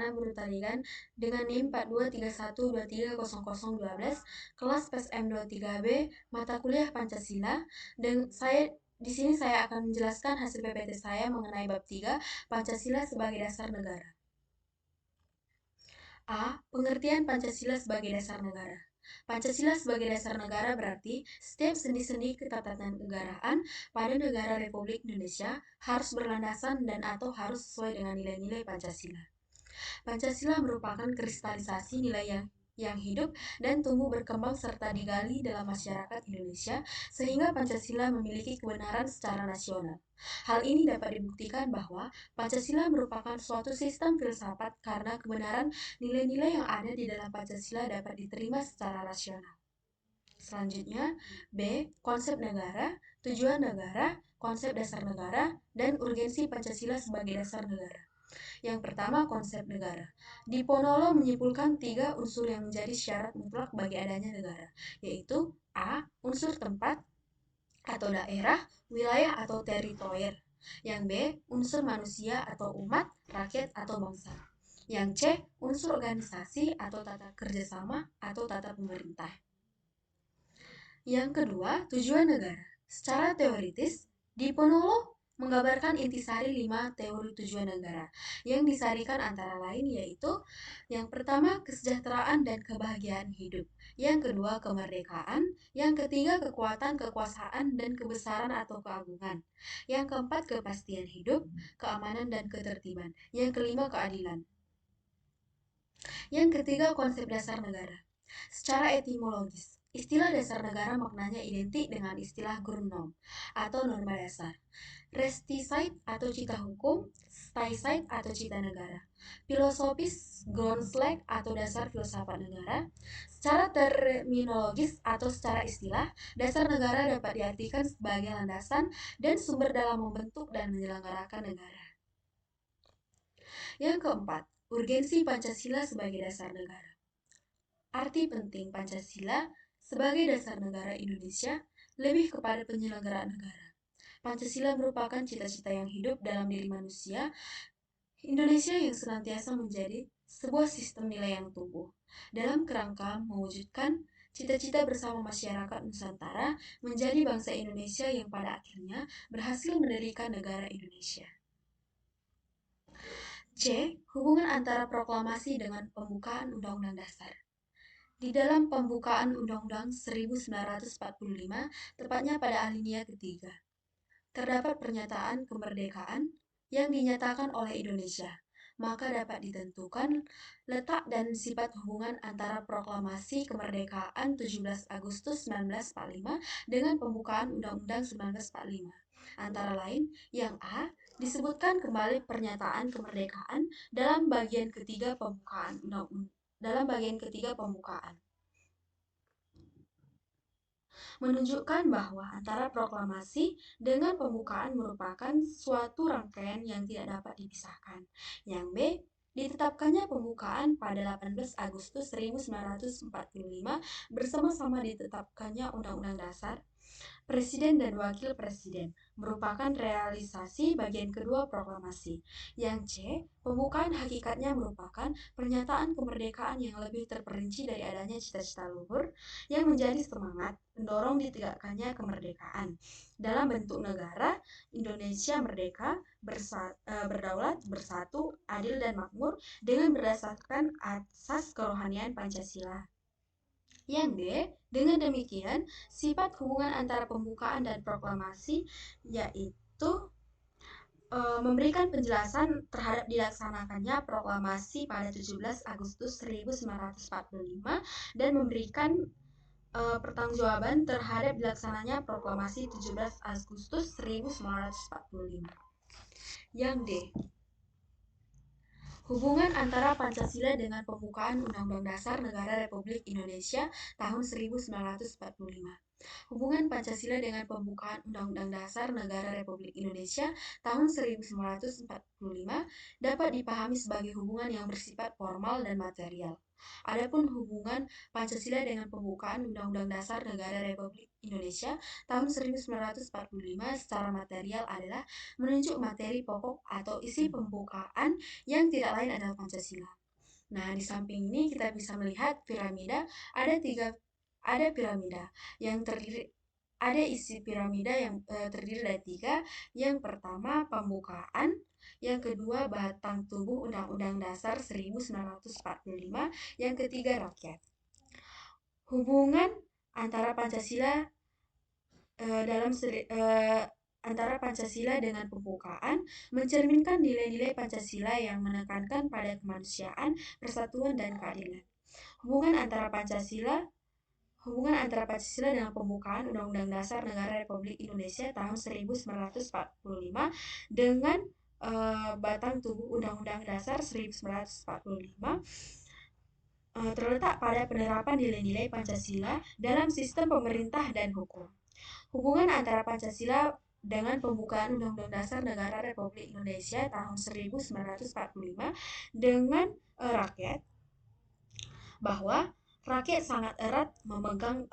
Perdana Bertalian dengan NIM 4231230012, kelas PSM 23B, mata kuliah Pancasila. Dan di sini saya akan menjelaskan hasil PPT saya mengenai bab 3, Pancasila sebagai dasar negara. A. Pengertian Pancasila sebagai dasar negara. Pancasila sebagai dasar negara berarti setiap sendi-sendi ketatanegaraan pada negara Republik Indonesia harus berlandasan dan atau harus sesuai dengan nilai-nilai Pancasila. Pancasila merupakan kristalisasi nilai yang hidup dan tumbuh berkembang serta digali dalam masyarakat Indonesia sehingga Pancasila memiliki kebenaran secara nasional. Hal ini dapat dibuktikan bahwa Pancasila merupakan suatu sistem filsafat karena kebenaran nilai-nilai yang ada di dalam Pancasila dapat diterima secara rasional. Selanjutnya, B. Konsep negara, tujuan negara, konsep dasar negara, dan urgensi Pancasila sebagai dasar negara. Yang pertama, konsep negara. Diponolo menyimpulkan 3 unsur yang menjadi syarat mutlak bagi adanya negara, yaitu A. Unsur tempat atau daerah, wilayah atau teritorial. Yang B. Unsur manusia atau umat, rakyat atau bangsa. Yang C. Unsur organisasi atau tata kerjasama atau tata pemerintah. Yang kedua, tujuan negara. Secara teoritis, Diponolo menggambarkan intisari 5 teori tujuan negara yang disarikan antara lain yaitu yang pertama kesejahteraan dan kebahagiaan hidup, yang kedua kemerdekaan, yang ketiga kekuatan, kekuasaan dan kebesaran atau keagungan, yang keempat kepastian hidup, keamanan dan ketertiban, yang kelima keadilan. Yang ketiga konsep dasar negara. Secara etimologis, istilah dasar negara maknanya identik dengan istilah Grundnorm atau norma dasar, Rechtsstaat atau cita hukum, Staatsstaat atau cita negara, filosofis Grundslag atau dasar filsafat negara. Secara terminologis atau secara istilah, dasar negara dapat diartikan sebagai landasan dan sumber dalam membentuk dan menyelenggarakan negara. Yang keempat, urgensi Pancasila sebagai dasar negara. Arti penting Pancasila sebagai dasar negara Indonesia lebih kepada penyelenggaraan negara. Pancasila merupakan cita-cita yang hidup dalam diri manusia Indonesia yang senantiasa menjadi sebuah sistem nilai yang tumbuh dalam kerangka mewujudkan cita-cita bersama masyarakat Nusantara menjadi bangsa Indonesia yang pada akhirnya berhasil mendirikan negara Indonesia. C. Hubungan antara proklamasi dengan pembukaan Undang-Undang Dasar. Di dalam pembukaan Undang-Undang 1945, tepatnya pada alinea ketiga, terdapat pernyataan kemerdekaan yang dinyatakan oleh Indonesia, maka dapat ditentukan letak dan sifat hubungan antara proklamasi kemerdekaan 17 Agustus 1945 dengan pembukaan Undang-Undang 1945. Antara lain, yang A, disebutkan kembali pernyataan kemerdekaan dalam bagian ketiga pembukaan menunjukkan bahwa antara proklamasi dengan pembukaan merupakan suatu rangkaian yang tidak dapat dipisahkan. Yang B, ditetapkannya pembukaan pada 18 Agustus 1945 bersama-sama ditetapkannya Undang-Undang Dasar, Presiden dan Wakil Presiden merupakan realisasi bagian kedua proklamasi. Yang C, pembukaan hakikatnya merupakan pernyataan kemerdekaan yang lebih terperinci dari adanya cita-cita luhur yang menjadi semangat mendorong ditegakkannya kemerdekaan dalam bentuk negara Indonesia merdeka, berdaulat, bersatu, adil dan makmur dengan berdasarkan asas kerohanian Pancasila. Yang D, dengan demikian, sifat hubungan antara pembukaan dan proklamasi yaitu memberikan penjelasan terhadap dilaksanakannya proklamasi pada 17 Agustus 1945 dan memberikan pertanggungjawaban terhadap dilaksananya proklamasi 17 Agustus 1945. Yang D, hubungan antara Pancasila dengan pembukaan Undang-Undang Dasar Negara Republik Indonesia tahun 1945. Hubungan Pancasila dengan pembukaan Undang-Undang Dasar Negara Republik Indonesia tahun 1945 dapat dipahami sebagai hubungan yang bersifat formal dan material. Adapun hubungan Pancasila dengan pembukaan Undang-Undang Dasar Negara Republik Indonesia tahun 1945 secara material adalah menunjuk materi pokok atau isi pembukaan yang tidak lain adalah Pancasila. Nah, di samping ini kita bisa melihat piramida, ada piramida yang terdiri ada isi piramida yang terdiri dari tiga. Yang pertama pembukaan, yang kedua batang tubuh Undang-Undang Dasar 1945, yang ketiga rakyat. Hubungan antara Pancasila antara Pancasila dengan pembukaan mencerminkan nilai-nilai Pancasila yang menekankan pada kemanusiaan, persatuan, dan keadilan. Hubungan antara Pancasila dengan pembukaan Undang-Undang Dasar Negara Republik Indonesia tahun 1945 dengan batang tubuh Undang-Undang Dasar 1945 terletak pada penerapan nilai-nilai Pancasila dalam sistem pemerintah dan hukum. Hubungan antara Pancasila dengan pembukaan Undang-Undang Dasar Negara Republik Indonesia tahun 1945 dengan rakyat, bahwa rakyat sangat erat memegang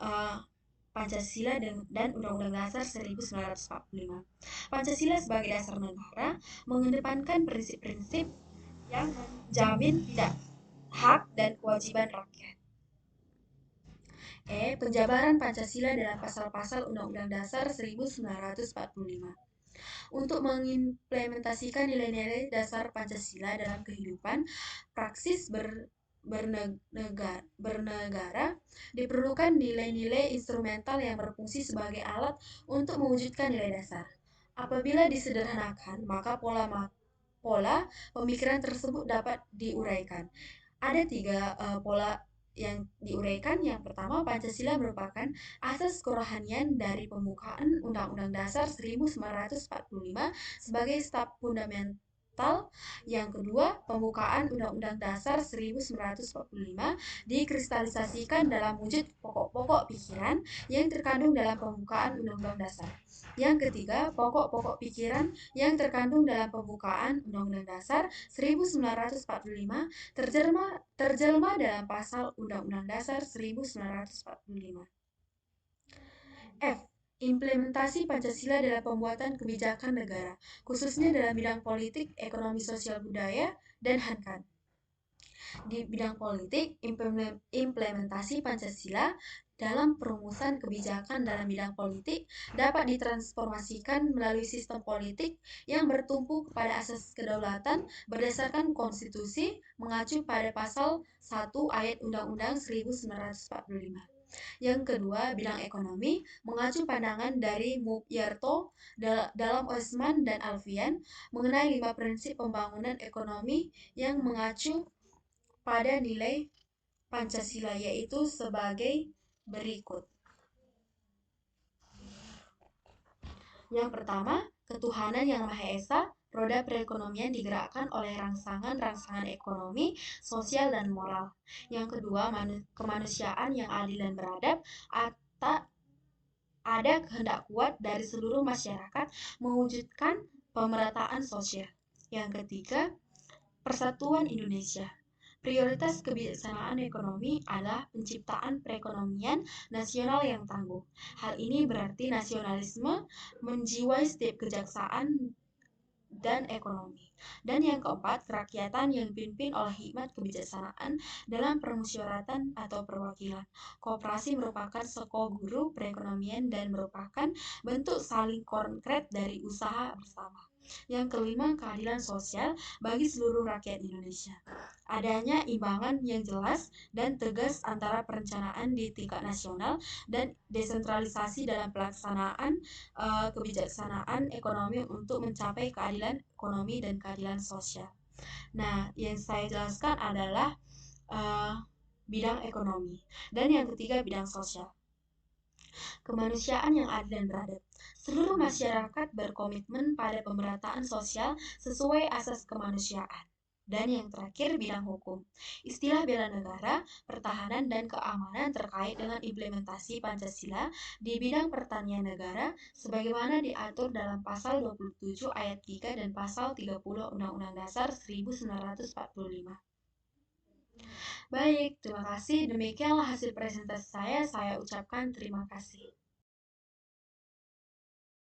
Pancasila dan Undang-Undang Dasar 1945. Pancasila sebagai dasar negara mengedepankan prinsip-prinsip yang menjamin tidak hak dan kewajiban rakyat. Penjabaran Pancasila dalam pasal-pasal Undang-Undang Dasar 1945. Untuk mengimplementasikan nilai-nilai dasar Pancasila dalam kehidupan praksis bernegara, diperlukan nilai-nilai instrumental yang berfungsi sebagai alat untuk mewujudkan nilai dasar. Apabila disederhanakan, maka pola pemikiran tersebut dapat diuraikan. Ada tiga pola yang diuraikan. Yang pertama, Pancasila merupakan asas kerohanian dari pembukaan Undang-Undang Dasar 1945 sebagai staf fundamental. Yang kedua, pembukaan Undang-Undang Dasar 1945 dikristalisasikan dalam wujud pokok-pokok pikiran yang terkandung dalam pembukaan Undang-Undang Dasar. Yang ketiga, pokok-pokok pikiran yang terkandung dalam pembukaan Undang-Undang Dasar 1945 terjelma dalam pasal Undang-Undang Dasar 1945. F. Implementasi Pancasila dalam pembuatan kebijakan negara, khususnya dalam bidang politik, ekonomi, sosial, budaya, dan HANKAN. Di bidang politik, implementasi Pancasila dalam perumusan kebijakan dalam bidang politik dapat ditransformasikan melalui sistem politik yang bertumpu kepada asas kedaulatan berdasarkan konstitusi mengacu pada pasal 1 ayat Undang-Undang 1945. Yang kedua, bidang ekonomi mengacu pandangan dari Mugyarto dalam Osman dan Alfian mengenai 5 prinsip pembangunan ekonomi yang mengacu pada nilai Pancasila, yaitu sebagai berikut. Yang pertama, ketuhanan yang Maha Esa. Roda perekonomian digerakkan oleh rangsangan-rangsangan ekonomi, sosial, dan moral. Yang kedua, kemanusiaan yang adil dan beradab. Ada kehendak kuat dari seluruh masyarakat mewujudkan pemerataan sosial. Yang ketiga, persatuan Indonesia. Prioritas kebijaksanaan ekonomi adalah penciptaan perekonomian nasional yang tangguh. Hal ini berarti nasionalisme menjiwai setiap kejaksaan dan ekonomi. Dan yang keempat, kerakyatan yang dipimpin oleh hikmat kebijaksanaan dalam permusyawaratan atau perwakilan. Koperasi merupakan sekoguru perekonomian dan merupakan bentuk saling konkret dari usaha bersama. Yang kelima, keadilan sosial bagi seluruh rakyat Indonesia. Adanya imbangan yang jelas dan tegas antara perencanaan di tingkat nasional dan desentralisasi dalam pelaksanaan kebijaksanaan ekonomi untuk mencapai keadilan ekonomi dan keadilan sosial. Nah, yang saya jelaskan adalah bidang ekonomi. Dan yang ketiga, bidang sosial. Kemanusiaan yang adil dan beradab. Seluruh masyarakat berkomitmen pada pemerataan sosial sesuai asas kemanusiaan. Dan yang terakhir, bidang hukum. Istilah bela negara, pertahanan, dan keamanan terkait dengan implementasi Pancasila di bidang pertanian negara sebagaimana diatur dalam pasal 27 ayat 3 dan pasal 30 Undang-Undang Dasar 1945. Baik, terima kasih. Demikianlah hasil presentasi saya. Saya ucapkan terima kasih.